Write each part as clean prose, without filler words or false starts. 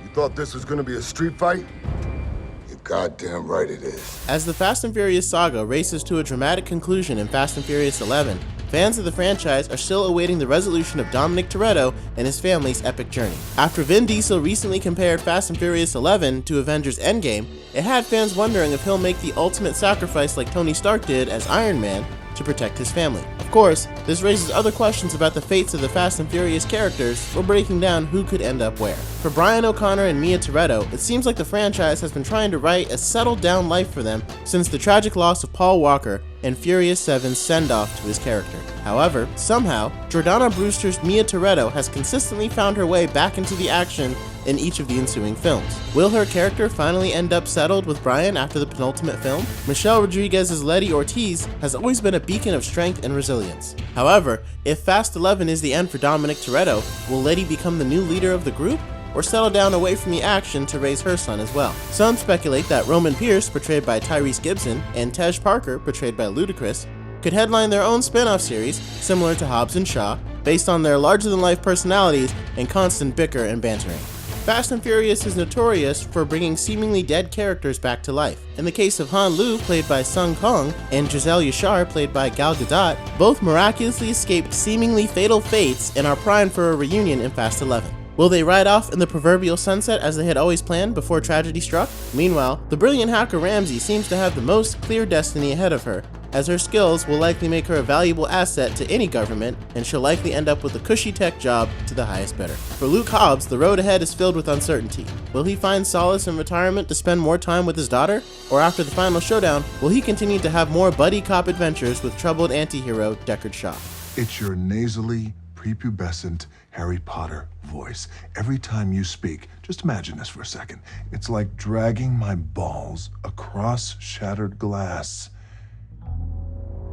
You thought this was gonna be a street fight? You're goddamn right it is. As the Fast and Furious saga races to a dramatic conclusion in Fast and Furious 11, fans of the franchise are still awaiting the resolution of Dominic Toretto and his family's epic journey. After Vin Diesel recently compared Fast and Furious 11 to Avengers Endgame, it had fans wondering if he'll make the ultimate sacrifice like Tony Stark did as Iron Man to protect his family. Of course, this raises other questions about the fates of the Fast and Furious characters while breaking down who could end up where. For Brian O'Connor and Mia Toretto, it seems like the franchise has been trying to write a settled down life for them since the tragic loss of Paul Walker and Furious 7's send-off to his character. However, somehow, Jordana Brewster's Mia Toretto has consistently found her way back into the action in each of the ensuing films. Will her character finally end up settled with Brian after the penultimate film? Michelle Rodriguez's Letty Ortiz has always been a beacon of strength and resilience. However, if Fast 11 is the end for Dominic Toretto, will Letty become the new leader of the group, or settle down away from the action to raise her son as well? Some speculate that Roman Pierce, portrayed by Tyrese Gibson, and Tej Parker, portrayed by Ludacris, could headline their own spin-off series similar to Hobbs and Shaw, based on their larger-than-life personalities and constant bicker and bantering. Fast and Furious is notorious for bringing seemingly dead characters back to life. In the case of Han Lu, played by Sung Kong, and Giselle Yashar, played by Gal Gadot, both miraculously escaped seemingly fatal fates and are primed for a reunion in Fast 11. Will they ride off in the proverbial sunset as they had always planned before tragedy struck? Meanwhile, the brilliant hacker Ramsey seems to have the most clear destiny ahead of her, as her skills will likely make her a valuable asset to any government, and she'll likely end up with a cushy tech job to the highest bidder. For Luke Hobbs, the road ahead is filled with uncertainty. Will he find solace in retirement to spend more time with his daughter? Or after the final showdown, will he continue to have more buddy cop adventures with troubled anti-hero Deckard Shaw? It's your nasally, prepubescent Harry Potter voice. Every time you speak, just imagine this for a second. It's like dragging my balls across shattered glass.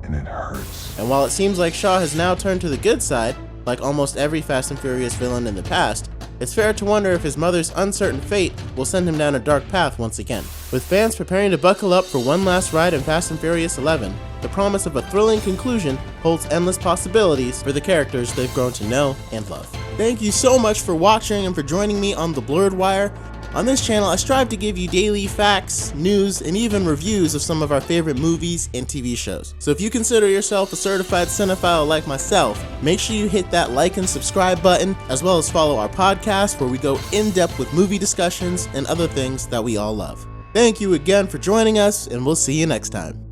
And it hurts. And while it seems like Shaw has now turned to the good side, like almost every Fast and Furious villain in the past, it's fair to wonder if his mother's uncertain fate will send him down a dark path once again. With fans preparing to buckle up for one last ride in Fast and Furious 11, the promise of a thrilling conclusion holds endless possibilities for the characters they've grown to know and love. Thank you so much for watching and for joining me on The Blurred Wire. On this channel, I strive to give you daily facts, news, and even reviews of some of our favorite movies and TV shows. So if you consider yourself a certified cinephile like myself, make sure you hit that like and subscribe button, as well as follow our podcast where we go in depth with movie discussions and other things that we all love. Thank you again for joining us, and we'll see you next time.